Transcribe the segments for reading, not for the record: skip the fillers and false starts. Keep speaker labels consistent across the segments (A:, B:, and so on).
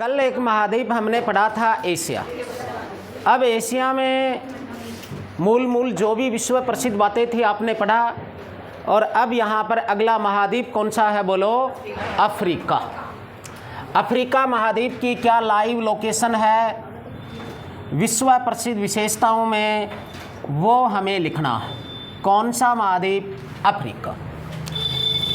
A: कल एक महाद्वीप हमने पढ़ा था एशिया। अब एशिया में मूल जो भी विश्व प्रसिद्ध बातें थी आपने पढ़ा। और अब यहाँ पर अगला महाद्वीप कौन सा है बोलो? अफ्रीका। अफ्रीका महाद्वीप की क्या लाइव लोकेशन है, विश्व प्रसिद्ध विशेषताओं में वो हमें लिखना है। कौन सा महाद्वीप? अफ्रीका।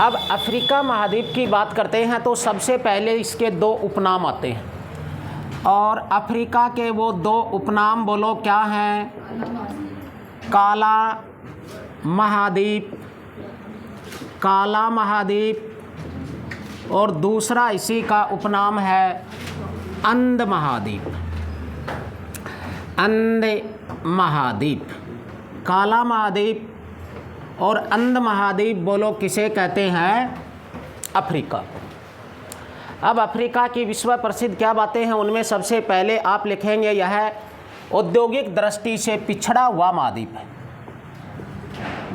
A: अब अफ्रीका महाद्वीप की बात करते हैं तो सबसे पहले इसके दो उपनाम आते हैं और अफ्रीका के वो दो उपनाम बोलो क्या हैं? काला महाद्वीप, काला महाद्वीप, और दूसरा इसी का उपनाम है अंध महाद्वीप। अंध महाद्वीप, काला महाद्वीप और अंध महाद्वीप बोलो किसे कहते हैं? अफ्रीका। अब अफ्रीका की विश्व प्रसिद्ध क्या बातें हैं, उनमें सबसे पहले आप लिखेंगे यह औद्योगिक दृष्टि से पिछड़ा हुआ महाद्वीप है।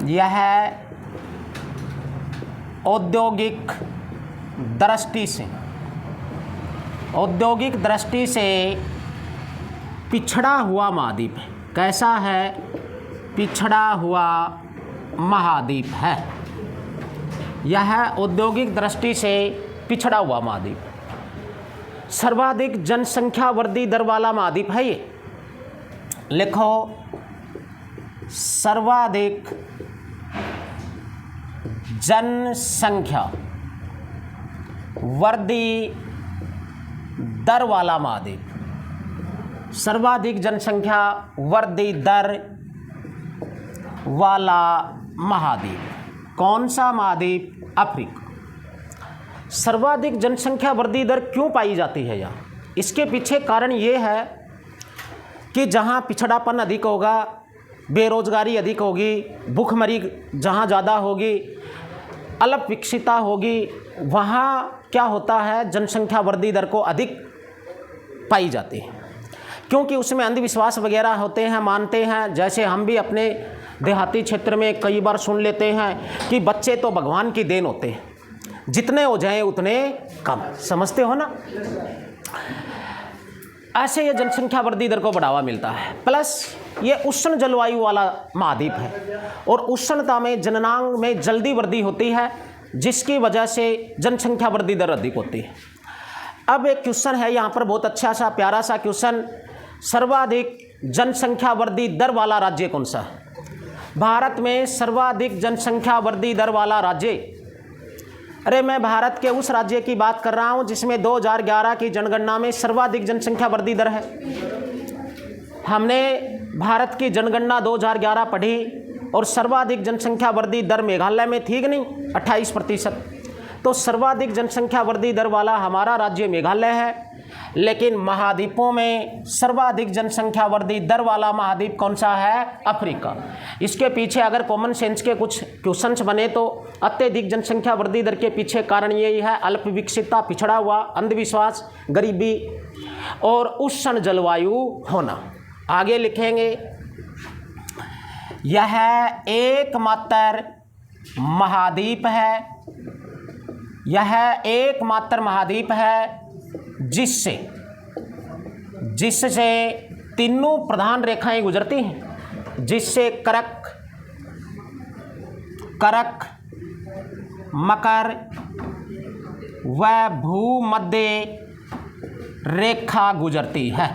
A: यह औद्योगिक दृष्टि से पिछड़ा हुआ महाद्वीप है। कैसा है? पिछड़ा हुआ महाद्वीप है। यह औद्योगिक दृष्टि से पिछड़ा हुआ महाद्वीप। सर्वाधिक जनसंख्या वृद्धि दर वाला महाद्वीप है ये। लिखो, सर्वाधिक जनसंख्या वृद्धि दर वाला महाद्वीप। सर्वाधिक जनसंख्या वृद्धि दर वाला महाद्वीप। कौन सा महाद्वीप? अफ्रीका। सर्वाधिक जनसंख्या वृद्धि दर क्यों पाई जाती है यहाँ? इसके पीछे कारण ये है कि जहाँ पिछड़ापन अधिक होगा, बेरोजगारी अधिक होगी, भूखमरी जहाँ ज़्यादा होगी, अल्प विकसितता होगी, वहाँ क्या होता है? जनसंख्या वृद्धि दर को अधिक पाई जाती है, क्योंकि उसमें अंधविश्वास वगैरह होते हैं, मानते हैं। जैसे हम भी अपने देहाती क्षेत्र में कई बार सुन लेते हैं कि बच्चे तो भगवान की देन होते हैं, जितने हो जाएं उतने कम। समझते हो ना? ऐसे ये जनसंख्या वृद्धि दर को बढ़ावा मिलता है। प्लस ये उष्ण जलवायु वाला महाद्वीप है और उष्णता में जननांग में जल्दी वृद्धि होती है, जिसकी वजह से जनसंख्या वृद्धि दर अधिक होती है। अब एक क्वेश्चन है यहाँ पर, बहुत अच्छा सा प्यारा सा क्वेश्चन। सर्वाधिक जनसंख्या वृद्धि दर वाला राज्य कौन सा है? भारत में सर्वाधिक जनसंख्या वृद्धि दर वाला राज्य? अरे मैं भारत के उस राज्य की बात कर रहा हूं जिसमें 2011 की जनगणना में सर्वाधिक जनसंख्या वृद्धि दर है। हमने भारत की जनगणना 2011 पढ़ी और सर्वाधिक जनसंख्या वृद्धि दर मेघालय में थी कि नहीं? 28%। तो सर्वाधिक जनसंख्या वृद्धि दर वाला हमारा राज्य मेघालय है। लेकिन महाद्वीपों में सर्वाधिक जनसंख्या वृद्धि दर वाला महाद्वीप कौन सा है? अफ्रीका। इसके पीछे अगर कॉमन सेंस के कुछ क्वेश्चंस बने तो अत्यधिक जनसंख्या वृद्धि दर के पीछे कारण यही है अल्प विकसितता, पिछड़ा हुआ, अंधविश्वास, गरीबी और उष्ण जलवायु होना। आगे लिखेंगे, यह एकमात्र महाद्वीप है, यह एकमात्र महाद्वीप है जिससे तीनों प्रधान रेखाएं गुजरती हैं, जिससे करक, मकर व भूमध्य रेखा गुजरती है।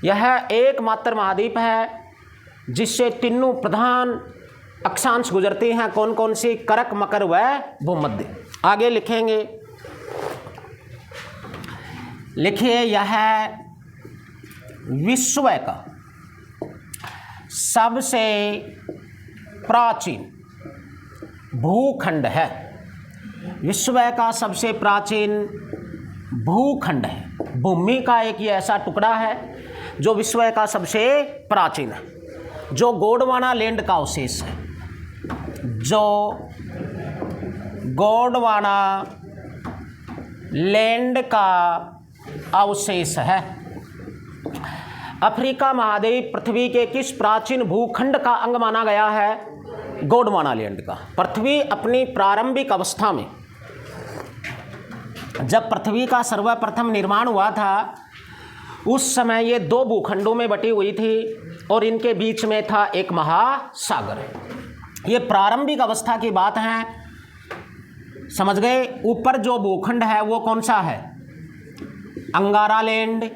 A: यह एकमात्र महाद्वीप है जिससे तीनों प्रधान अक्षांश गुजरती हैं। कौन कौन सी? करक, मकर व भूमध्य। आगे लिखेंगे, लिखिए, यह विश्व का सबसे प्राचीन भूखंड है। विश्व का सबसे प्राचीन भूखंड है। भूमि का एक ये ऐसा टुकड़ा है जो विश्व का सबसे प्राचीन है, जो गोंडवाना लैंड का अवशेष है, जो गोंडवाना लैंड का अवशेष है। अफ्रीका महाद्वीप पृथ्वी के किस प्राचीन भूखंड का अंग माना गया है? गोंडवाना लैंड का। पृथ्वी अपनी प्रारंभिक अवस्था में जब पृथ्वी का सर्वप्रथम निर्माण हुआ था उस समय ये दो भूखंडों में बटी हुई थी और इनके बीच में था एक महासागर। ये प्रारंभिक अवस्था की बात है, समझ गए। ऊपर जो भूखंड है वो कौन सा है, अंगारा लैंड,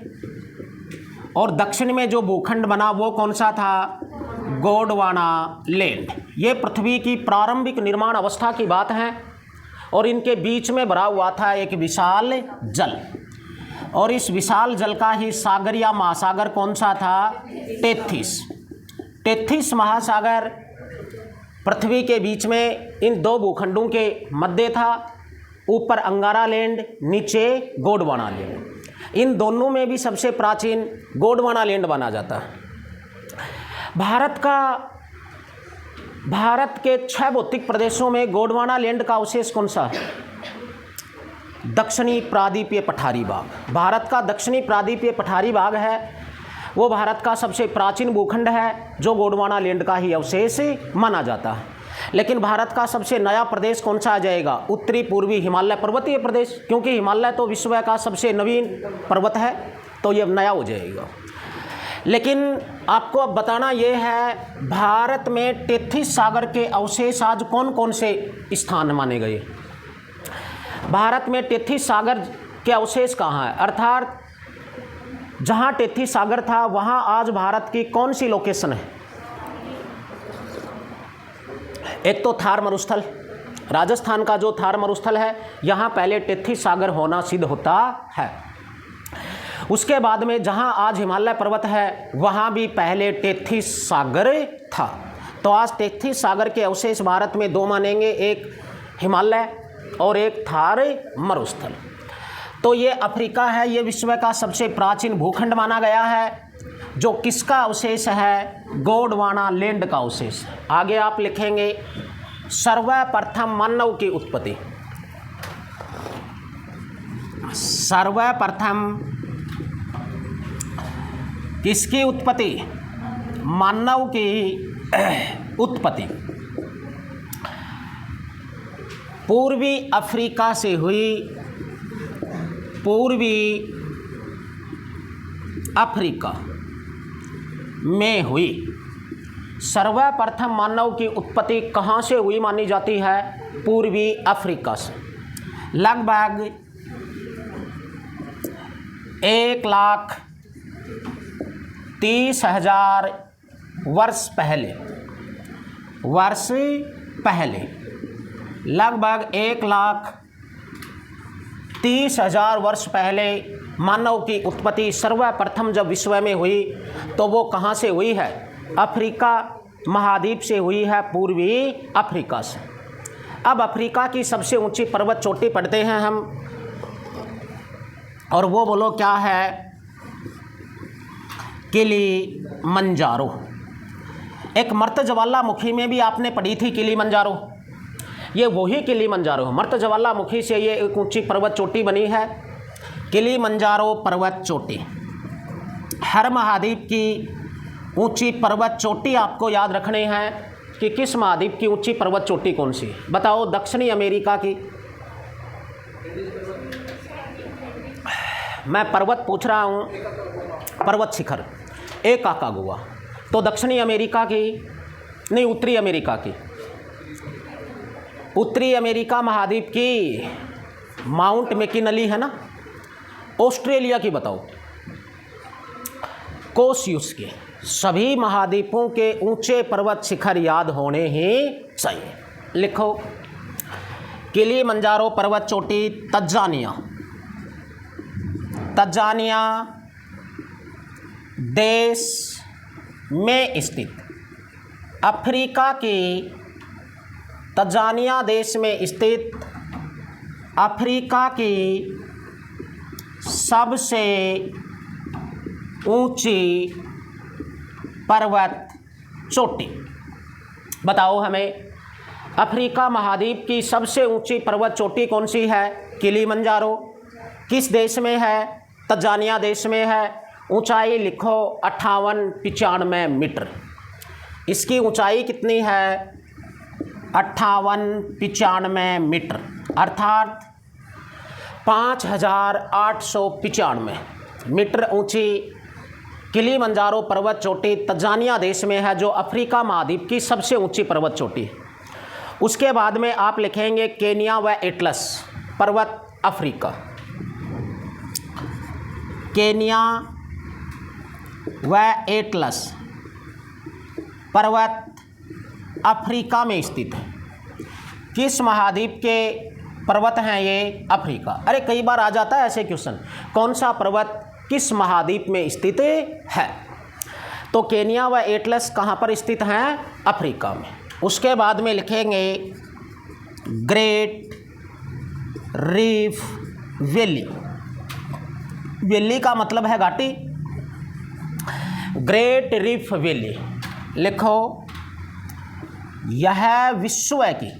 A: और दक्षिण में जो भूखंड बना वो कौन सा था, गोंडवाना लैंड। ये पृथ्वी की प्रारंभिक निर्माण अवस्था की बात है और इनके बीच में भरा हुआ था एक विशाल जल, और इस विशाल जल का ही सागर या महासागर कौन सा था, टेथिस महासागर पृथ्वी के बीच में इन दो भूखंडों के मध्य था। ऊपर अंगारा लैंड, नीचे गोंडवाना लैंड। इन दोनों में भी सबसे प्राचीन गोंडवाना लैंड माना जाता है। भारत के 6 भौतिक प्रदेशों में गोंडवाना लैंड का अवशेष कौन सा है, दक्षिणी प्रायद्वीपीय पठारी भाग। भारत का दक्षिणी प्रायद्वीपीय पठारी भाग है, वो भारत का सबसे प्राचीन भूखंड है जो गोंडवाना लैंड का ही अवशेष माना जाता है। लेकिन भारत का सबसे नया प्रदेश कौन सा आ जाएगा, उत्तरी पूर्वी हिमालय पर्वतीय प्रदेश, क्योंकि हिमालय तो विश्व का सबसे नवीन पर्वत है, तो ये नया हो जाएगा। लेकिन आपको अब बताना ये है, भारत में टेथिस सागर के अवशेष आज कौन कौन से स्थान माने गए। भारत में टेथिस सागर के अवशेष कहाँ है, अर्थात जहाँ टेथिस सागर था वहाँ आज भारत की कौन सी लोकेशन है। एक तो थार मरुस्थल, राजस्थान का जो थार मरुस्थल है, यहाँ पहले टेथिस सागर होना सिद्ध होता है। उसके बाद में जहाँ आज हिमालय पर्वत है वहाँ भी पहले टेथिस सागर था। तो आज टेथिस सागर के अवशेष भारत में 2 मानेंगे, एक हिमालय और एक थार मरुस्थल। तो ये अफ्रीका है, ये विश्व का सबसे प्राचीन भूखंड माना गया है, जो किसका अवशेष है, गोंडवाना लैंड का अवशेष। आगे आप लिखेंगे सर्वप्रथम मानव की उत्पत्ति। सर्वप्रथम किसकी उत्पत्ति, मानव की उत्पत्ति पूर्वी अफ्रीका से हुई, पूर्वी अफ्रीका में हुई। सर्वप्रथम मानव की उत्पत्ति कहाँ से हुई मानी जाती है, पूर्वी अफ्रीका से। लगभग 1,30,000 वर्ष पहले, लगभग 1,30,000 वर्ष पहले मानव की उत्पत्ति सर्वप्रथम जब विश्व में हुई तो वो कहाँ से हुई है, अफ्रीका महाद्वीप से हुई है, पूर्वी अफ्रीका से। अब अफ्रीका की सबसे ऊंची पर्वत चोटी पढ़ते हैं हम, और वो बोलो क्या है, किलिमंजारो। एक मर्त ज्वालामुखी में भी आपने पढ़ी थी किलिमंजारो, ये वही किलिमंजारो है। मर्त ज्वालामुखी से ये एक ऊंची पर्वत चोटी बनी है, किलिमंजारो पर्वत चोटी। हर महाद्वीप की ऊंची पर्वत चोटी आपको याद रखने हैं कि किस महाद्वीप की ऊंची पर्वत चोटी कौन सी, बताओ। दक्षिणी अमेरिका की, मैं पर्वत पूछ रहा हूँ, पर्वत शिखर एक आकागुआ। तो दक्षिणी अमेरिका की नहीं, उत्तरी अमेरिका की, उत्तरी अमेरिका महाद्वीप की माउंट मैकिनली है ना। ऑस्ट्रेलिया की बताओ, कोसियुस के। सभी महाद्वीपों के ऊंचे पर्वत शिखर याद होने ही चाहिए। लिखो, किलिमंजारो पर्वत चोटी तंजानिया देश में स्थित, अफ्रीका की तंजानिया देश में स्थित अफ्रीका की सबसे ऊंची पर्वत चोटी। बताओ हमें, अफ्रीका महाद्वीप की सबसे ऊंची पर्वत चोटी कौन सी है, किलिमंजारो। किस देश में है, तंजानिया देश में है। ऊंचाई लिखो 58-95 मीटर। इसकी ऊंचाई कितनी है, 58-95 मीटर, अर्थात 5,895 मीटर ऊंची किलिमंजारो पर्वत चोटी तंजानिया देश में है, जो अफ्रीका महाद्वीप की सबसे ऊंची पर्वत चोटी है। उसके बाद में आप लिखेंगे केनिया व एटलस पर्वत अफ्रीका। केनिया व एटलस पर्वत अफ्रीका में स्थित है। किस महाद्वीप के पर्वत हैं ये? अफ्रीका। अरे कई बार आ जाता है ऐसे क्वेश्चन, कौन सा पर्वत किस महाद्वीप में स्थित है? तो केनिया व एटलस कहाँ पर स्थित हैं? अफ्रीका में। उसके बाद में लिखेंगे ग्रेट रीफ वैली। वैली का मतलब है घाटी। ग्रेट रीफ वैली लिखो। यह विश्व की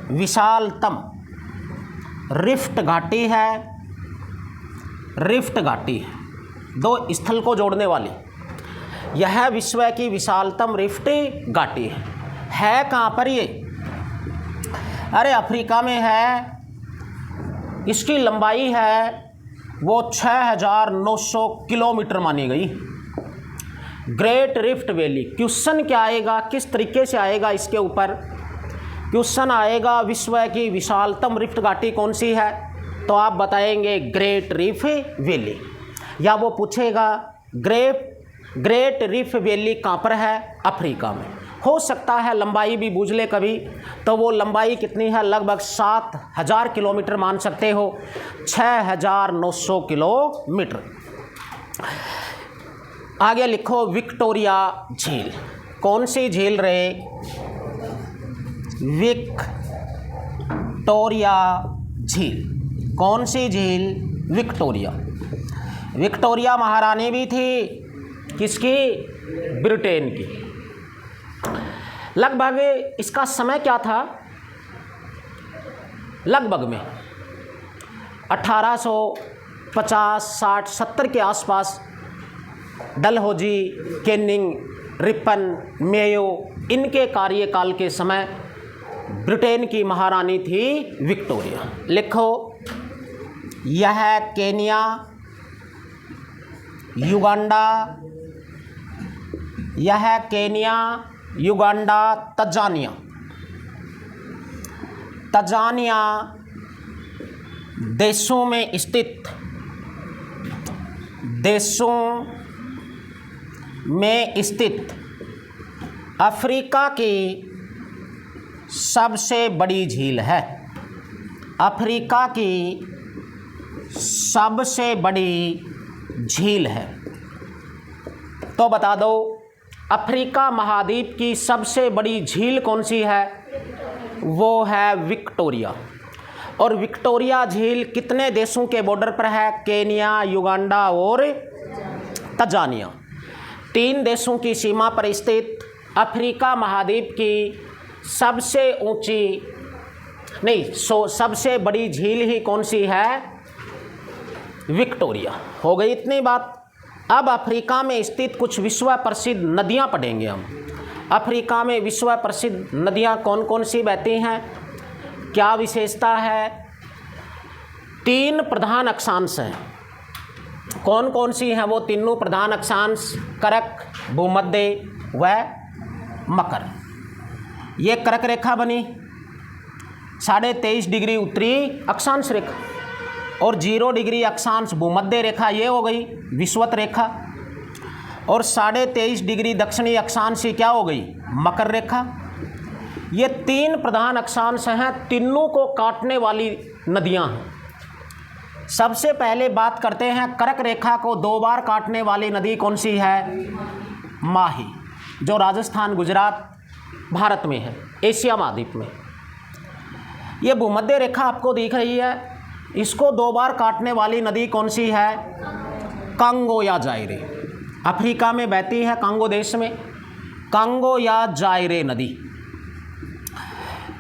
A: विशालतम रिफ्ट घाटी है। रिफ्ट घाटी है, दो स्थल को जोड़ने वाली। यह विश्व की विशालतम रिफ्ट घाटी है कहाँ पर ये? अरे अफ्रीका में है। इसकी लंबाई है वो 6,900 किलोमीटर मानी गई। Great rift valley. क्वेश्चन क्या आएगा, किस तरीके से आएगा? इसके ऊपर क्वेश्चन आएगा विश्व की विशालतम रिफ्ट घाटी कौन सी है, तो आप बताएंगे ग्रेट रिफ वैली। या वो पूछेगा ग्रेट रिफ वैली कहाँ पर है? अफ्रीका में। हो सकता है लंबाई भी बूझ ले कभी, तो वो लंबाई कितनी है? लगभग 7,000 किलोमीटर मान सकते हो, 6,900 किलोमीटर। आगे लिखो विक्टोरिया झील। कौन सी झील रे? विक्टोरिया झील। कौन सी झील? विक्टोरिया। विक्टोरिया महारानी भी थी किसकी? ब्रिटेन की। लगभग इसका समय क्या था? लगभग में 1850, 60, 70 के आसपास डलहौजी, कैनिंग, रिपन, मेयो, इनके कार्यकाल के समय ब्रिटेन की महारानी थी विक्टोरिया। लिखो यह केनिया, युगांडा, यह केनिया, युगांडा, तंजानिया देशों में स्थित अफ्रीका की सबसे बड़ी झील है। अफ्रीका की सबसे बड़ी झील है। तो बता दो अफ्रीका महाद्वीप की सबसे बड़ी झील कौन सी है? वो है विक्टोरिया। और विक्टोरिया झील कितने देशों के बॉर्डर पर है? केनिया, युगांडा और तंजानिया। 3 देशों की सीमा पर स्थित अफ्रीका महाद्वीप की सबसे बड़ी झील ही कौन सी है? विक्टोरिया। हो गई इतनी बात। अब अफ्रीका में स्थित कुछ विश्व प्रसिद्ध नदियां पढ़ेंगे हम। अफ्रीका में विश्व प्रसिद्ध नदियां कौन कौन सी बहती हैं, क्या विशेषता है? 3 प्रधान अक्षांश हैं। कौन कौन सी हैं वो तीनों प्रधान अक्षांश? कर्क, भूमध्य व मकर। ये कर्क रेखा बनी 23.5 डिग्री उत्तरी अक्षांश रेखा, और 0 डिग्री अक्षांश भूमध्य रेखा ये हो गई विषुवत रेखा, और 23.5 डिग्री दक्षिणी अक्षांश ही क्या हो गई? मकर रेखा। ये 3 प्रधान अक्षांश हैं, तीनों को काटने वाली नदियां हैं। सबसे पहले बात करते हैं कर्क रेखा को 2 बार काटने वाली नदी कौन सी है? माही, जो राजस्थान, गुजरात, भारत में है, एशिया महाद्वीप में। ये भूमध्य रेखा आपको दिख रही है, इसको 2 बार काटने वाली नदी कौन सी है? कांगो या जायरे। अफ्रीका में बहती है, कांगो देश में। कांगो या जायरे नदी।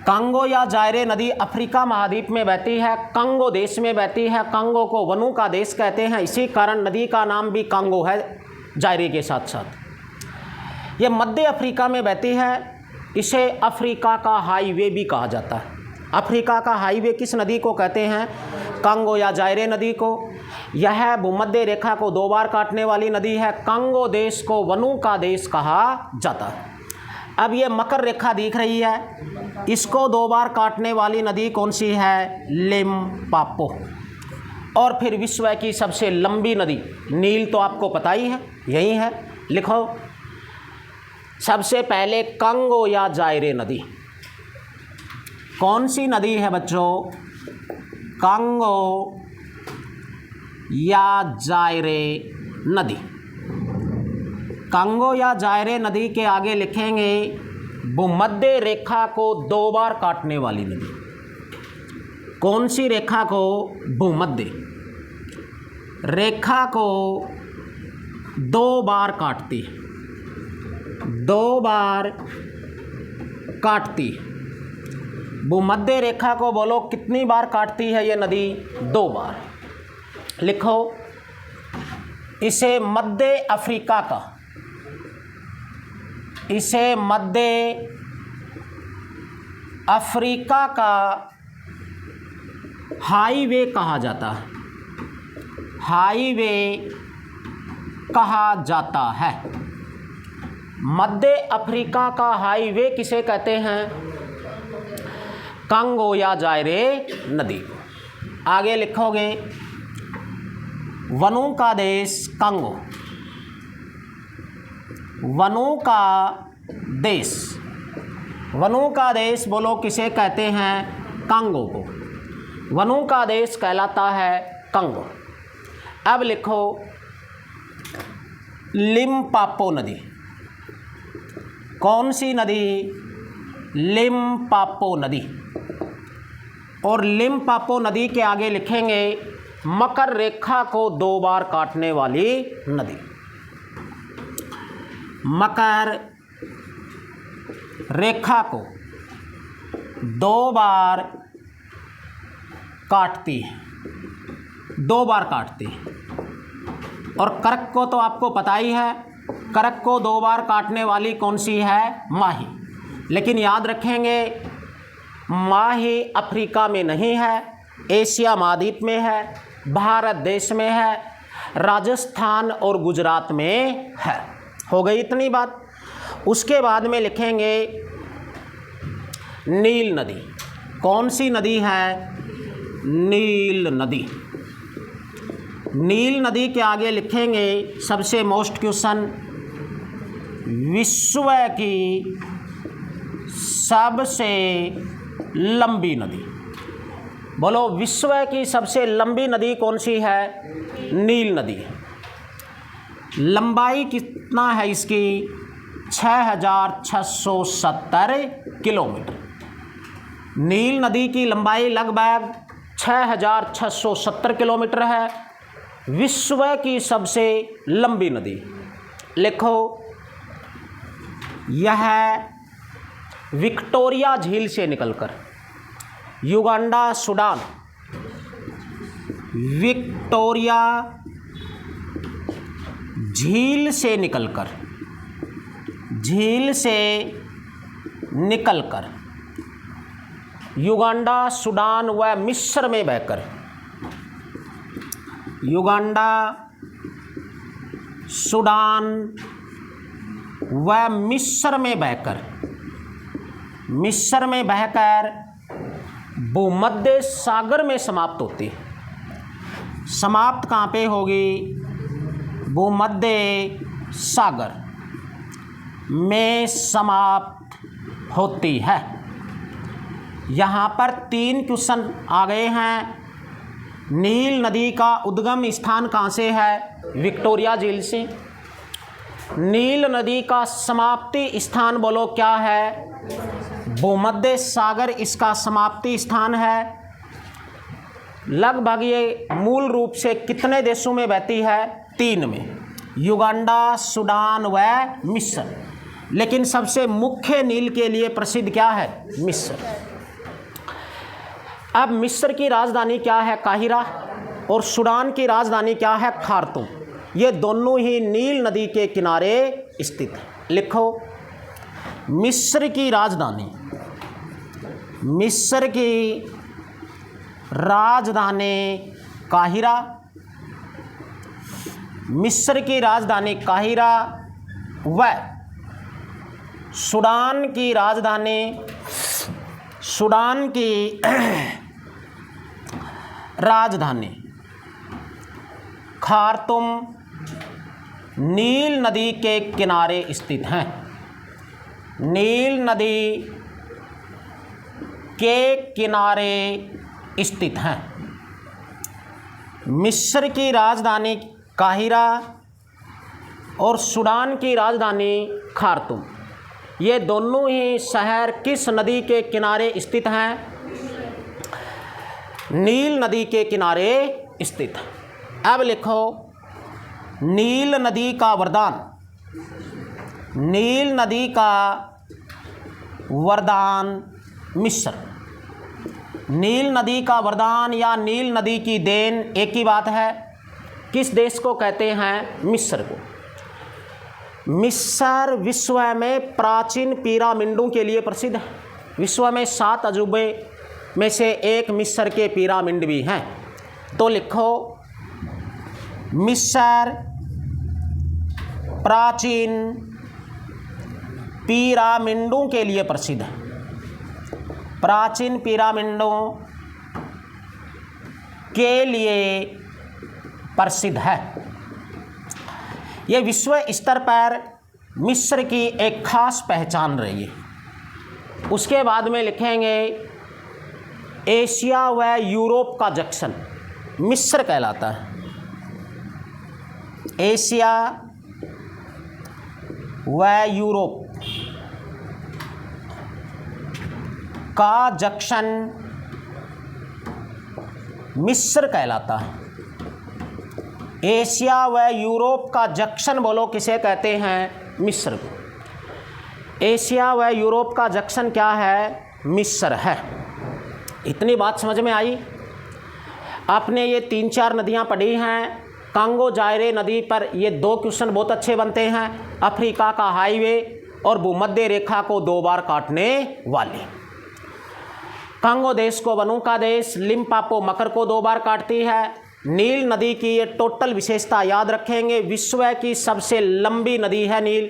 A: कांगो या जायरे नदी अफ्रीका महाद्वीप में बहती है, कांगो देश में बहती है। कांगो को वनों का देश कहते हैं, इसी कारण नदी का नाम भी कांगो है जायरे के साथ साथ। ये मध्य अफ्रीका में बहती है, इसे अफ्रीका का हाईवे भी कहा जाता है। अफ्रीका का हाईवे किस नदी को कहते हैं? कांगो या जायरे नदी को। यह भूमध्य रेखा को 2 बार काटने वाली नदी है। कांगो देश को वनु का देश कहा जाता है। अब ये मकर रेखा दिख रही है, इसको 2 बार काटने वाली नदी कौन सी है? लिम्पापो। और फिर विश्व की सबसे लंबी नदी नील तो आपको पता ही है, यही है, लिखो। सबसे पहले कांगो या जायरे नदी कौन सी नदी है बच्चों? कांगो या जायरे नदी। कांगो या जायरे नदी के आगे लिखेंगे भूमध्य रेखा को 2 बार काटने वाली नदी। कौन सी रेखा को? भूमध्य रेखा को 2 बार काटती, 2 बार काटती। भूमध्य रेखा को बोलो कितनी बार काटती है ये नदी? 2 बार। लिखो, इसे मध्य अफ्रीका का, इसे मध्य अफ्रीका का हाईवे कहा जाता है, हाईवे कहा जाता है। मध्य अफ्रीका का हाईवे किसे कहते हैं? कांगो या जायरे नदी। आगे लिखोगे वनु का देश कांगो, वनु का देश, वनु का देश बोलो किसे कहते हैं? कांगो को। वनु का देश कहलाता है कांगो। अब लिखो लिम्पापो नदी। कौन सी नदी? लिम्पापो नदी। और लिम्पापो नदी के आगे लिखेंगे मकर रेखा को 2 बार काटने वाली नदी। मकर रेखा को 2 बार काटती है, 2 बार काटती है। और कर्क को तो आपको पता ही है, कर्क को 2 बार काटने वाली कौन सी है? माही। लेकिन याद रखेंगे माही अफ्रीका में नहीं है, एशिया महाद्वीप में है, भारत देश में है, राजस्थान और गुजरात में है। हो गई इतनी बात। उसके बाद में लिखेंगे नील नदी। कौन सी नदी है? नील नदी। नील नदी के आगे लिखेंगे सबसे मोस्ट क्वेश्चन, विश्व की सबसे लंबी नदी। बोलो विश्व की सबसे लंबी नदी कौन सी है? नील नदी। लंबाई कितना है इसकी? 6670 किलोमीटर। नील नदी की लंबाई लगभग 6670 किलोमीटर है। विश्व की सबसे लंबी नदी। लिखो, यह विक्टोरिया झील से निकलकर युगांडा, सूडान, विक्टोरिया झील से निकलकर युगांडा, सूडान व मिस्र में बहकर, युगांडा, सूडान व मिस्र में बहकर भूमध्य सागर में समाप्त होती है। समाप्त कहाँ पे होगी? भूमध्य सागर में समाप्त होती है। यहाँ पर 3 क्वेश्चन आ गए हैं। नील नदी का उद्गम स्थान कहाँ से है? विक्टोरिया झील से। नील नदी का समाप्ति स्थान बोलो क्या है? भूमध्य सागर इसका समाप्ति स्थान है। लगभग ये मूल रूप से कितने देशों में बहती है? 3 में, युगांडा, सूडान व मिस्र। लेकिन सबसे मुख्य नील के लिए प्रसिद्ध क्या है? मिस्र। अब मिस्र की राजधानी क्या है? काहिरा। और सूडान की राजधानी क्या है? खार्तूम। ये दोनों ही नील नदी के किनारे स्थित है। लिखो, मिस्र की राजधानी, मिस्र की राजधानी काहिरा, मिस्र की राजधानी काहिरा व सूडान की राजधानी, सूडान की राजधानी खार्तूम नील नदी के किनारे स्थित हैं। नील नदी के किनारे स्थित हैं। मिस्र की राजधानी काहिरा और सूडान की राजधानी खार्तूम, ये दोनों ही शहर किस नदी के किनारे स्थित हैं? नील नदी के किनारे स्थित। अब लिखो नील नदी का वरदान, नील नदी का वरदान मिस्र। नील नदी का वरदान या नील नदी की देन एक ही बात है। किस देश को कहते हैं? मिस्र को। मिस्र विश्व में प्राचीन पिरामिडों के लिए प्रसिद्ध है। विश्व में 7 अजूबे में से एक मिस्र के पिरामिड भी हैं। तो लिखो मिस्र प्राचीन पिरामिडों के लिए प्रसिद्ध है। प्राचीन पिरामिडों के लिए प्रसिद्ध है। यह विश्व स्तर पर मिस्र की एक खास पहचान रही है। उसके बाद में लिखेंगे एशिया व यूरोप का जंक्शन मिस्र कहलाता है। एशिया व यूरोप का जंक्शन मिस्र कहलाता है। एशिया व यूरोप का जंक्शन बोलो किसे कहते हैं? मिस्र को। एशिया व यूरोप का जंक्शन क्या है? मिस्र है। इतनी बात समझ में आई? आपने ये 3-4 नदियाँ पढ़ी हैं। कांगो जायरे नदी पर ये 2 क्वेश्चन बहुत अच्छे बनते हैं। अफ्रीका का हाईवे और भूमध्य रेखा को 2 बार काटने वाली। कांगो देश को वनों का देश, लिम्पापो मकर को 2 बार काटती है। नील नदी की ये टोटल विशेषता याद रखेंगे। विश्व की सबसे लंबी नदी है नील।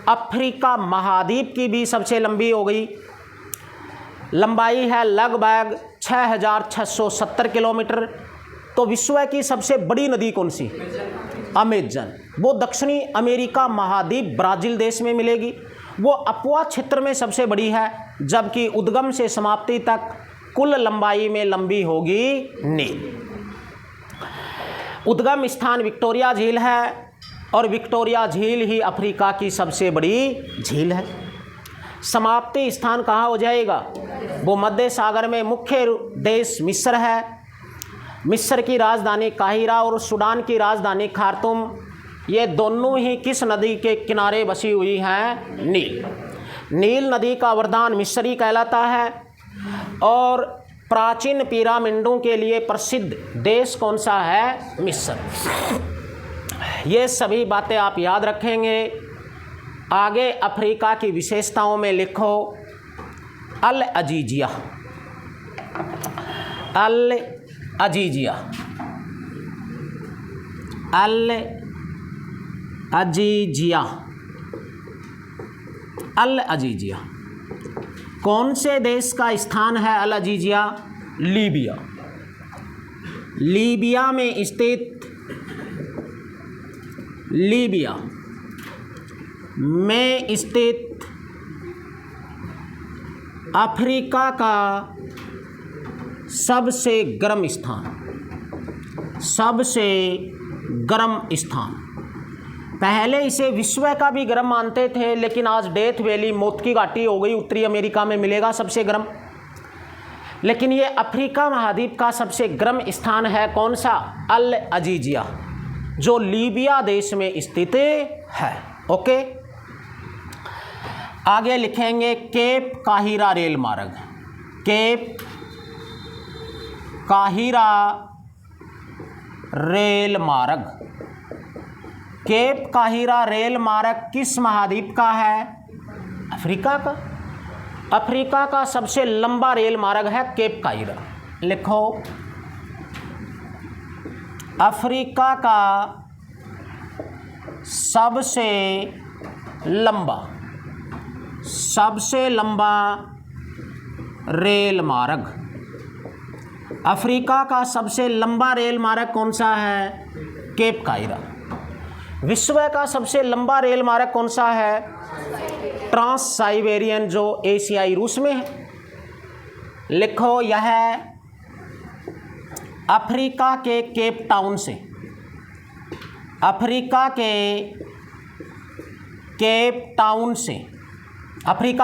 A: अफ्रीका महाद्वीप की भी सबसे लंबी हो गई। लंबाई है लगभग 6670 किलोमीटर। तो विश्व की सबसे बड़ी नदी कौन सी? अमेजन। वो दक्षिणी अमेरिका महाद्वीप ब्राज़ील देश में मिलेगी। वो अपुआ क्षेत्र में सबसे बड़ी है, जबकि उद्गम से समाप्ति तक कुल लंबाई में लंबी होगी नील। उद्गम स्थान विक्टोरिया झील है और विक्टोरिया झील ही अफ्रीका की सबसे बड़ी झील है। समाप्ति स्थान कहाँ हो जाएगा? भूमध्य सागर में। मुख्य देश मिस्र है। मिस्र की राजधानी काहिरा और सूडान की राजधानी खार्तूम, ये दोनों ही किस नदी के किनारे बसी हुई हैं? नील। नील नदी का वरदान मिस्री कहलाता है। और प्राचीन पिरामिडों के लिए प्रसिद्ध देश कौन सा है? मिस्र। ये सभी बातें आप याद रखेंगे। आगे अफ्रीका की विशेषताओं में लिखो अल अजीजिया। अल अजीजिया, अल अजीजिया, अल अजीजिया कौन से देश का स्थान है? अल अजीजिया लीबिया। लीबिया में स्थित, लीबिया में स्थित अफ्रीका का सबसे गर्म स्थान, सबसे गर्म स्थान। पहले इसे विश्व का भी गर्म मानते थे, लेकिन आज डेथ वैली, मौत की घाटी हो गई, उत्तरी अमेरिका में मिलेगा सबसे गर्म। लेकिन ये अफ्रीका महाद्वीप का सबसे गर्म स्थान है कौन सा? अल अजीजिया, जो लीबिया देश में स्थित है। ओके, आगे लिखेंगे केप काहिरा रेल मार्ग। केप काहिरा रेल मार्ग। केप काहिरा रेल मार्ग किस महाद्वीप का है? अफ्रीका का सबसे लंबा रेल मार्ग है केप कायरो। लिखो, अफ्रीका का सबसे लंबा रेल मार्ग। अफ्रीका का सबसे लंबा रेल मार्ग कौन सा है? Cape Cairo. विश्व का सबसे लंबा रेल मार्ग कौन सा है? ट्रांस साइबेरियन, जो एशियाई रूस में है। लिखो, यह अफ्रीका के केप टाउन से, अफ्रीका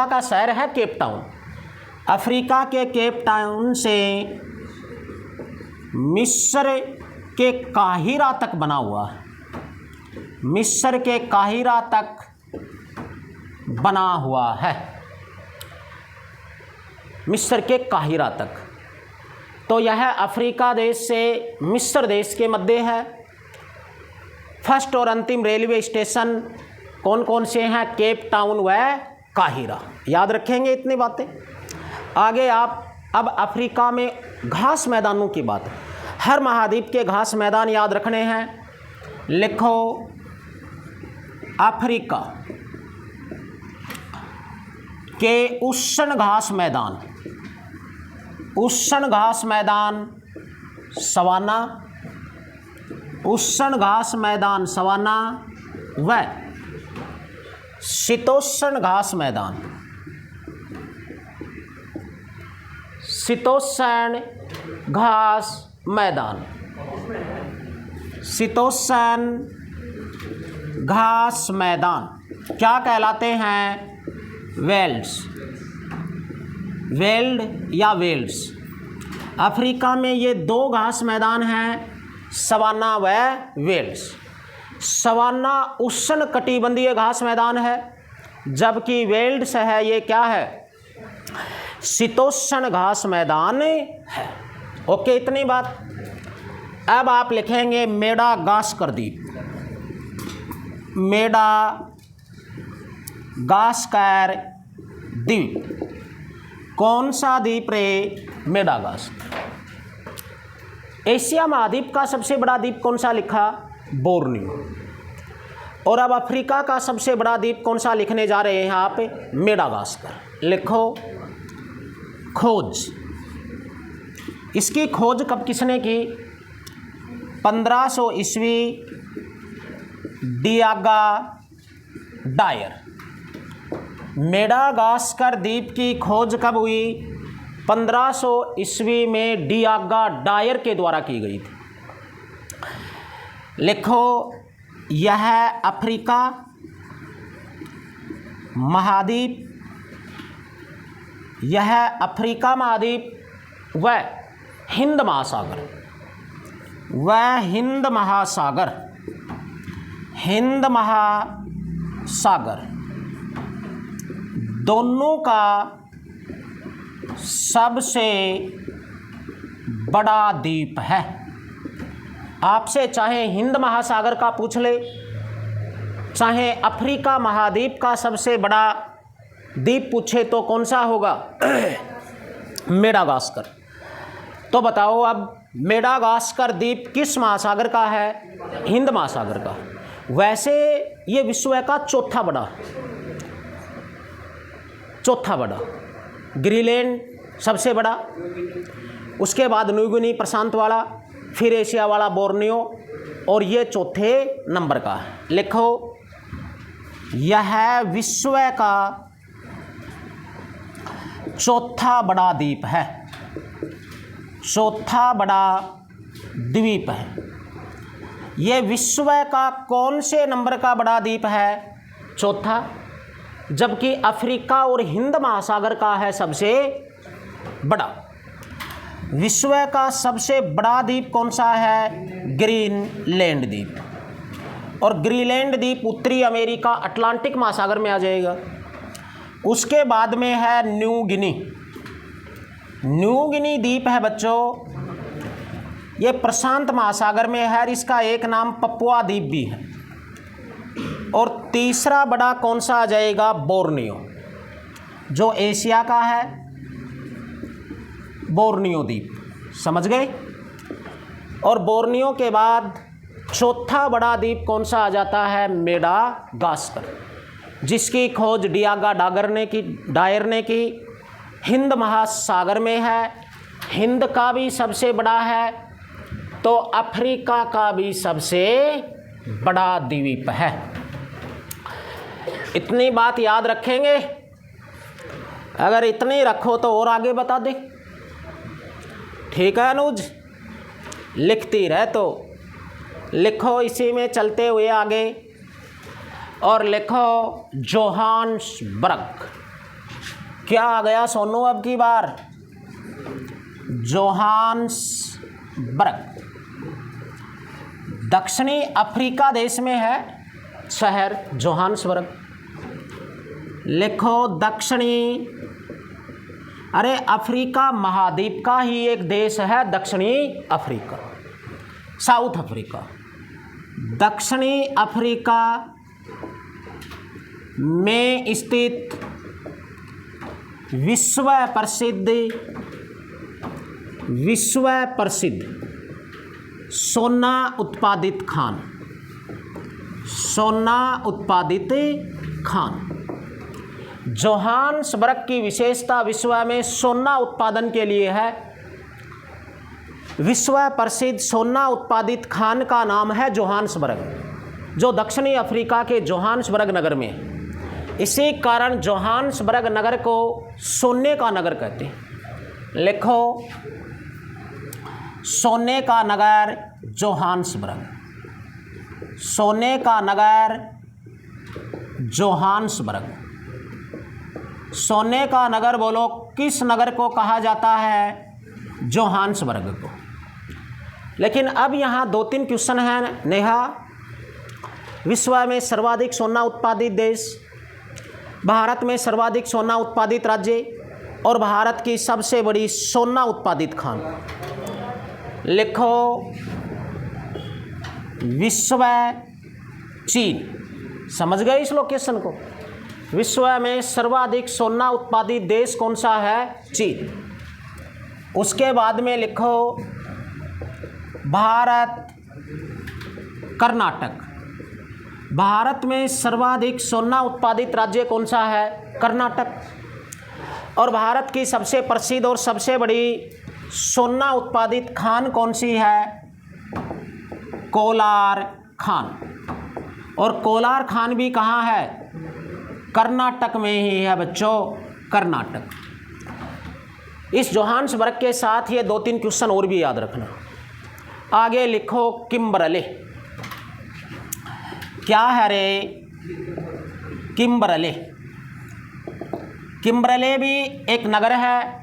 A: का शहर है केप टाउन, अफ्रीका के केप टाउन से मिस्र के काहिरा तक बना हुआ है, मिस्र के काहिरा तक बना हुआ है, मिस्र के काहिरा तक। तो यह अफ्रीका देश से मिस्र देश के मध्य है। फर्स्ट और अंतिम रेलवे स्टेशन कौन कौन से हैं? केप टाउन व काहिरा। याद रखेंगे इतनी बातें। आगे आप अब अफ्रीका में घास मैदानों की बात, हर महाद्वीप के घास मैदान याद रखने हैं। लिखो, अफ्रीका के उष्ण घास मैदान सवाना, उष्ण घास मैदान सवाना व शीतोष्ण घास मैदान, शीतोष्ण घास मैदान क्या कहलाते हैं? वेल्ड या वेल्ड्स। अफ्रीका में ये दो घास मैदान हैं, सवाना व वेल्ड्स। सवाना उष्ण कटिबंधीय घास मैदान है, जबकि वेल्ड्स है ये क्या है? शीतोष्ण घास मैदान है। ओके, इतनी बात। अब आप लिखेंगे मेडागास्कर द्वीप। मेडागास्कर द्वीप कौन सा द्वीप रे? मेडागास्कर। एशिया महाद्वीप का सबसे बड़ा द्वीप कौन सा लिखा? बोर्नियो। और अब अफ्रीका का सबसे बड़ा द्वीप कौन सा लिखने जा रहे हैं आप? मेडागास्कर। लिखो, खोज। इसकी खोज कब किसने की? 1500 ईस्वी डियागा डायर। मेडागास्कर द्वीप की खोज कब हुई? 1500 ईस्वी में डियागा डायर के द्वारा की गई थी। लिखो, यह अफ्रीका महाद्वीप, यह अफ्रीका महाद्वीप व हिंद महासागर दोनों का सबसे बड़ा द्वीप है। आपसे चाहे हिंद महासागर का पूछ ले, चाहे अफ्रीका महाद्वीप का सबसे बड़ा द्वीप पूछे, तो कौन सा होगा? मेडागास्कर। तो बताओ, अब मेडागास्कर द्वीप किस महासागर का है? हिंद महासागर का। वैसे ये विश्व का चौथा बड़ा। ग्रीनलैंड सबसे बड़ा, उसके बाद न्यूगिनी प्रशांत वाला, फिर एशिया वाला बोर्नियो, और ये चौथे नंबर का है। लिखो, यह विश्व का चौथा बड़ा द्वीप है, चौथा बड़ा द्वीप है। ये विश्व का कौन से नंबर का बड़ा द्वीप है? चौथा। जबकि अफ्रीका और हिंद महासागर का है सबसे बड़ा। विश्व का सबसे बड़ा द्वीप कौन सा है? ग्रीनलैंड द्वीप। और ग्रीनलैंड द्वीप उत्तरी अमेरिका अटलांटिक महासागर में आ जाएगा। उसके बाद में है न्यू गिनी द्वीप है बच्चों, ये प्रशांत महासागर में है। इसका एक नाम पपुआ द्वीप भी है। और तीसरा बड़ा कौन सा आ जाएगा? बोर्नियो। जो एशिया का है बोर्नियो द्वीप, समझ गए। और बोर्नियो के बाद चौथा बड़ा द्वीप कौन सा आ जाता है, मेडागास्कर, जिसकी खोज डायर ने की, हिंद महासागर में है, हिंद का भी सबसे बड़ा है, तो अफ्रीका का भी सबसे बड़ा द्वीप है। इतनी बात याद रखेंगे, अगर इतनी रखो तो और आगे बता दे, ठीक है अनुज। लिखती रह तो लिखो, इसी में चलते हुए आगे, और लिखो जोहान्सबर्ग। क्या आ गया सोनू अब की बार, जोहान्सबर्ग दक्षिणी अफ्रीका देश में है शहर जोहान्सबर्ग। लिखो दक्षिणी, अरे अफ्रीका महाद्वीप का ही एक देश है दक्षिणी अफ्रीका, साउथ अफ्रीका। दक्षिणी अफ्रीका में स्थित विश्व प्रसिद्ध सोना उत्पादित खान जोहान्सबर्ग की विशेषता विश्व में सोना उत्पादन के लिए है। विश्व प्रसिद्ध सोना उत्पादित खान का नाम है जोहान्सबर्ग, जो दक्षिणी अफ्रीका के जोहान्सबर्ग नगर में है। इसी कारण जोहान्सबर्ग नगर को सोने का नगर कहते हैं। लिखो सोने का नगर जोहान्सबर्ग, सोने का नगर जोहान्सबर्ग। सोने का नगर बोलो, किस नगर को कहा जाता है, जोहान्सबर्ग को। लेकिन अब यहाँ 2-3 क्वेश्चन हैं नेहा। विश्व में सर्वाधिक सोना उत्पादित देश, भारत में सर्वाधिक सोना उत्पादित राज्य, और भारत की सबसे बड़ी सोना उत्पादित खान। लिखो विश्व चीन, समझ गए इस लोकेशन को। विश्व में सर्वाधिक सोना उत्पादित देश कौन सा है, चीन। उसके बाद में लिखो भारत, कर्नाटक। भारत में सर्वाधिक सोना उत्पादित राज्य कौन सा है, कर्नाटक। और भारत की सबसे प्रसिद्ध और सबसे बड़ी सोना उत्पादित खान कौन सी है, कोलार खान। और कोलार खान भी कहाँ है, कर्नाटक में ही है बच्चों, कर्नाटक। इस जोहान्सबर्ग के साथ ये 2-3 क्वेश्चन और भी याद रखना। आगे लिखो किम्बरले। क्या है रे, किम्बरले। किम्बरले भी एक नगर है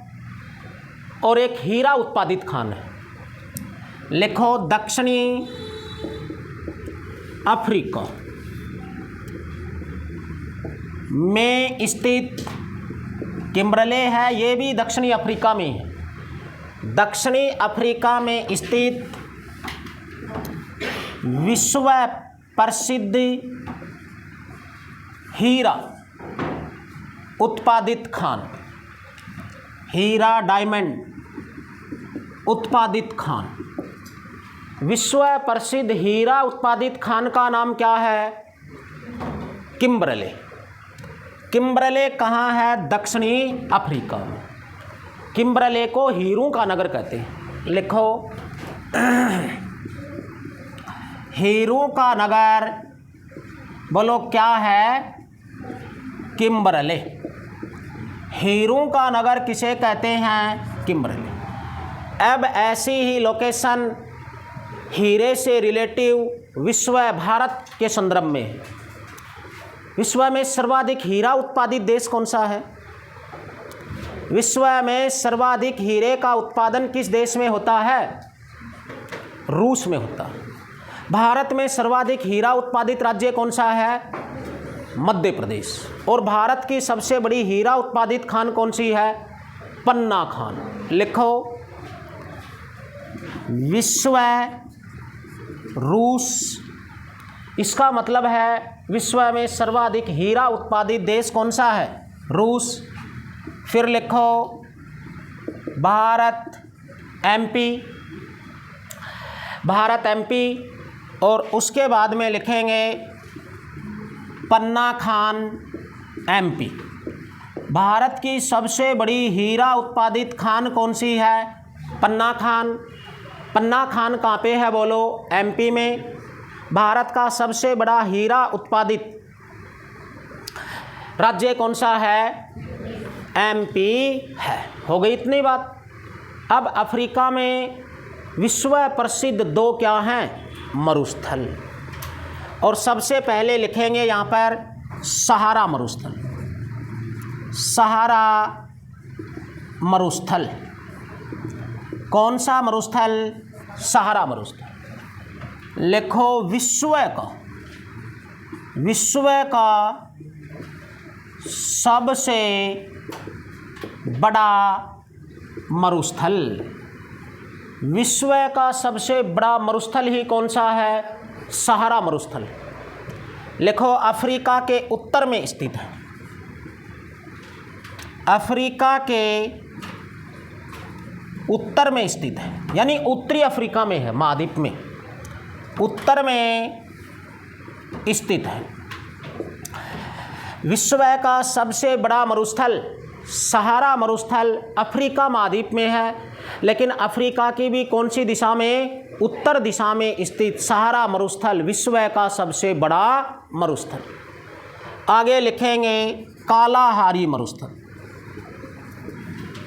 A: और एक हीरा उत्पादित खान है। लिखो दक्षिणी अफ्रीका में स्थित किम्बरले है, ये भी दक्षिणी अफ्रीका में है। दक्षिणी अफ्रीका में स्थित विश्व प्रसिद्ध हीरा उत्पादित खान, हीरा डायमंड उत्पादित खान। विश्व प्रसिद्ध हीरा उत्पादित खान का नाम क्या है, किम्बरले। किम्बरले कहाँ है, दक्षिणी अफ्रीका में। किम्बरले को हीरों का नगर कहते हैं। लिखो हीरों का नगर, बोलो क्या है, किम्बरले। हीरों का नगर किसे कहते हैं, किम्बरले। अब ऐसी ही लोकेशन हीरे से रिलेटिव विश्व भारत के संदर्भ में है। विश्व में सर्वाधिक हीरा उत्पादित देश कौन सा है, विश्व में सर्वाधिक हीरे का उत्पादन किस देश में होता है, रूस में होता है। भारत में सर्वाधिक हीरा उत्पादित राज्य कौन सा है, मध्य प्रदेश। और भारत की सबसे बड़ी हीरा उत्पादित खान कौन सी है, पन्ना खान। लिखो विश्व रूस, इसका मतलब है विश्व में सर्वाधिक हीरा उत्पादित देश कौन सा है, रूस। फिर लिखो भारत एमपी, भारत एमपी, और उसके बाद में लिखेंगे पन्ना खान एमपी। भारत की सबसे बड़ी हीरा उत्पादित खान कौन सी है? पन्ना खान। पन्ना खान कहाँ पे है बोलो? एमपी में। भारत का सबसे बड़ा हीरा उत्पादित राज्य कौन सा है? एमपी है। हो गई इतनी बात। अब अफ्रीका में विश्व प्रसिद्ध 2 क्या हैं? मरुस्थल। और सबसे पहले लिखेंगे यहाँ पर सहारा मरुस्थल। सहारा मरुस्थल। कौन सा मरुस्थल? सहारा मरुस्थल। लिखो विश्व का सबसे बड़ा मरुस्थल। विश्व का सबसे बड़ा मरुस्थल ही कौन सा है? सहारा मरुस्थल। लिखो अफ्रीका के उत्तर में स्थित है। अफ्रीका के उत्तर में स्थित है, यानी उत्तरी अफ्रीका में है, महाद्वीप में उत्तर में स्थित है। विश्व का सबसे बड़ा मरुस्थल सहारा मरुस्थल अफ्रीका महाद्वीप में है, लेकिन अफ्रीका की भी कौन सी दिशा में? उत्तर दिशा में स्थित सहारा मरुस्थल विश्व का सबसे बड़ा मरुस्थल। आगे लिखेंगे कालाहारी मरुस्थल।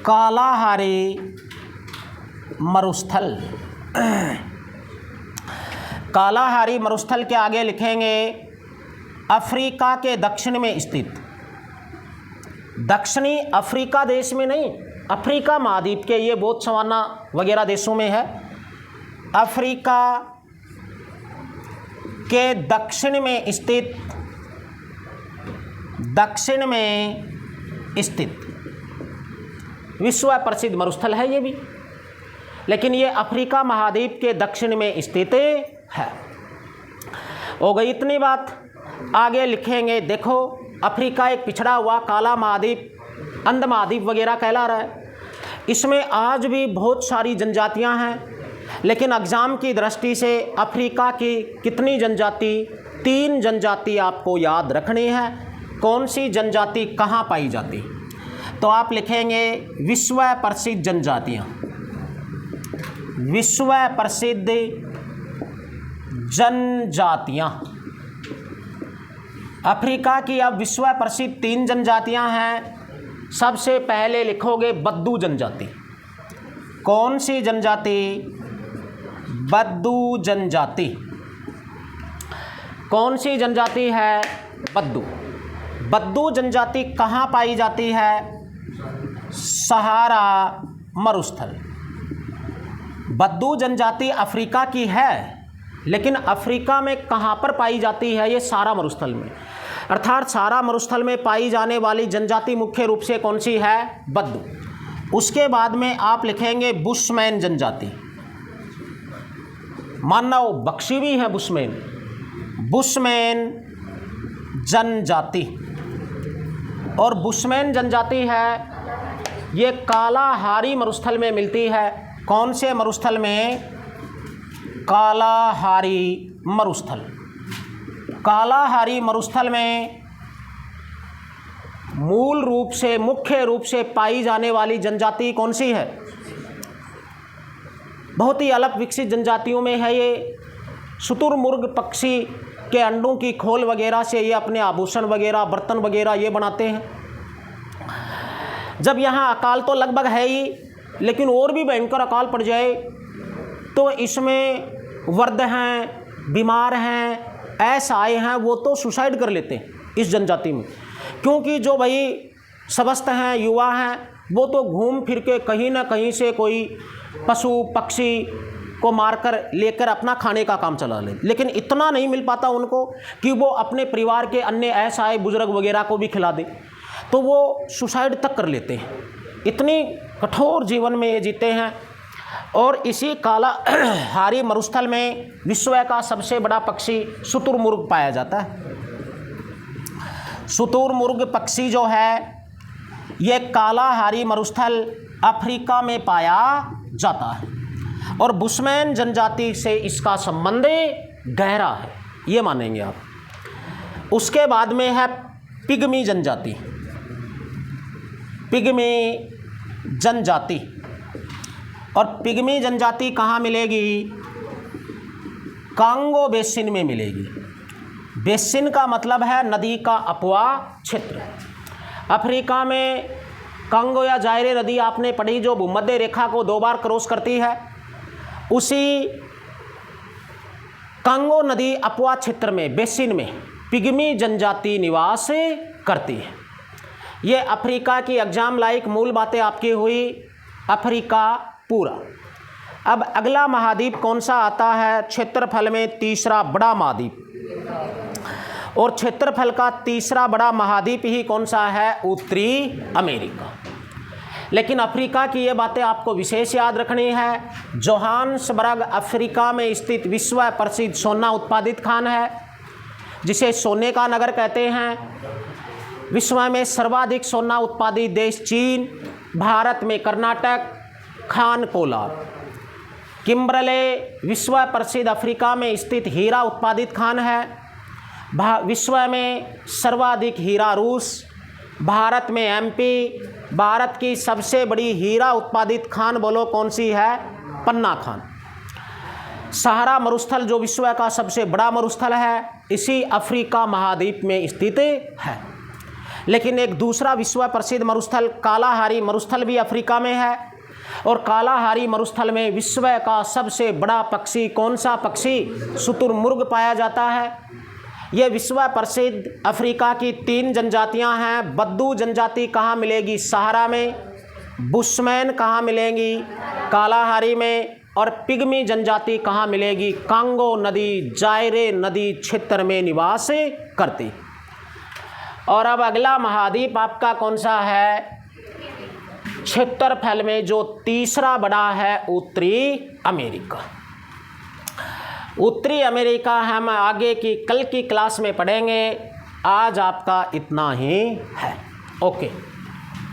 A: कालाहारी मरुस्थल। कालाहारी मरुस्थल के आगे लिखेंगे अफ्रीका के दक्षिण में स्थित। दक्षिणी अफ्रीका देश में नहीं, अफ्रीका महाद्वीप के ये बोत्सवाना वगैरह देशों में है। अफ्रीका के दक्षिण में स्थित, दक्षिण में स्थित विश्व प्रसिद्ध मरुस्थल है ये भी, लेकिन ये अफ्रीका महाद्वीप के दक्षिण में स्थित है। हो गई इतनी बात। आगे लिखेंगे देखो अफ्रीका एक पिछड़ा हुआ काला महाद्वीप, अंध महाद्वीप वगैरह कहला रहा है। इसमें आज भी बहुत सारी जनजातियां हैं, लेकिन एग्ज़ाम की दृष्टि से अफ्रीका की कितनी जनजाति? 3 जनजाति आपको याद रखनी है। कौन सी जनजाति कहाँ पाई जाती? तो आप लिखेंगे विश्व प्रसिद्ध जनजातियाँ। विश्व प्रसिद्ध जनजातियाँ। अफ्रीका की अब विश्व प्रसिद्ध 3 जनजातियाँ हैं। सबसे पहले लिखोगे बद्दू जनजाति। कौन सी जनजाति? बद्दू जनजाति। कौन सी जनजाति है? बद्दू। बद्दू जनजाति कहाँ पाई जाती है? सहारा मरुस्थल। बद्दू जनजाति अफ्रीका की है, लेकिन अफ्रीका में कहाँ पर पाई जाती है? ये सहारा मरुस्थल में। अर्थात सहारा मरुस्थल में पाई जाने वाली जनजाति मुख्य रूप से कौन सी है? बद्दू। उसके बाद में आप लिखेंगे बुशमैन जनजाति। मानव बख्शी भी है बुशमैन। बुशमैन जनजाति। और बुशमैन जनजाति है ये कालाहारी मरुस्थल में मिलती है। कौन से मरुस्थल में? कालाहारी मरुस्थल। कालाहारी मरुस्थल में मूल रूप से मुख्य रूप से पाई जाने वाली जनजाति कौन सी है? बहुत ही अलग विकसित जनजातियों में है ये। शुतुरमुर्ग पक्षी के अंडों की खोल वगैरह से ये अपने आभूषण वगैरह, बर्तन वगैरह ये बनाते हैं। जब यहाँ अकाल तो लगभग है ही, लेकिन और भी भयंकर अकाल पड़ जाए तो इसमें वृद्ध हैं, बीमार हैं, असहाय हैं, वो तो सुसाइड कर लेते हैं इस जनजाति में। क्योंकि जो भाई स्वस्थ हैं, युवा हैं, वो तो घूम फिर के कहीं ना कहीं से कोई पशु पक्षी को मारकर लेकर अपना खाने का काम चला ले, लेकिन इतना नहीं मिल पाता उनको कि वो अपने परिवार के अन्य असहाय बुजुर्ग वगैरह को भी खिला दे, तो वो सुसाइड तक कर लेते हैं। इतनी कठोर जीवन में ये जीते हैं। और इसी कालाहारी मरुस्थल में विश्व का सबसे बड़ा पक्षी शुतुरमुर्ग पाया जाता है। शुतुरमुर्ग पक्षी जो है ये कालाहारी मरुस्थल अफ्रीका में पाया जाता है और बुशमैन जनजाति से इसका संबंध गहरा है, ये मानेंगे आप। उसके बाद में है पिग्मी जनजाति। पिग्मी जनजाति, और पिग्मी जनजाति कहाँ मिलेगी? कांगो बेसिन में मिलेगी। बेसिन का मतलब है नदी का अपवाह क्षेत्र। अफ्रीका में कांगो या जायरे नदी आपने पढ़ी, जो भूमध्य रेखा को 2 बार क्रॉस करती है। उसी कांगो नदी अपवाह क्षेत्र में, बेसिन में पिग्मी जनजाति निवास करती है। ये अफ्रीका की एग्जाम लाइक मूल बातें आपकी हुई, अफ्रीका पूरा। अब अगला महाद्वीप कौन सा आता है? क्षेत्रफल में तीसरा बड़ा महाद्वीप, और क्षेत्रफल का तीसरा बड़ा महाद्वीप ही कौन सा है? उत्तरी अमेरिका। लेकिन अफ्रीका की ये बातें आपको विशेष याद रखनी है। जोहान्सबर्ग अफ्रीका में स्थित विश्व प्रसिद्ध सोना उत्पादित खान है, जिसे सोने का नगर कहते हैं। विश्व में सर्वाधिक सोना उत्पादित देश चीन, भारत में कर्नाटक, खान कोलार। किम्बरले विश्व प्रसिद्ध अफ्रीका में स्थित हीरा उत्पादित खान है। विश्व में सर्वाधिक हीरा रूस, भारत में एमपी। भारत की सबसे बड़ी हीरा उत्पादित खान बोलो कौन सी है? पन्ना खान। सहारा मरुस्थल जो विश्व का सबसे बड़ा मरुस्थल है, इसी अफ्रीका महाद्वीप में स्थित है। लेकिन एक दूसरा विश्व प्रसिद्ध मरुस्थल कालाहारी मरुस्थल भी अफ्रीका में है, और कालाहारी मरुस्थल में विश्व का सबसे बड़ा पक्षी कौन सा पक्षी? शुतुरमुर्ग पाया जाता है। ये विश्व प्रसिद्ध अफ्रीका की 3 जनजातियां हैं। बद्दू जनजाति कहाँ मिलेगी? सहारा में। बुशमैन कहाँ मिलेंगी? कालाहारी में। और पिग्मी जनजाति कहाँ मिलेगी? कांगो नदी, जायरे नदी क्षेत्र में निवास करती। और अब अगला महाद्वीप आपका कौन सा है? क्षेत्रफल में जो तीसरा बड़ा है, उत्तरी अमेरिका। उत्तरी अमेरिका हम आगे की कल की क्लास में पढ़ेंगे। आज आपका इतना ही है। ओके।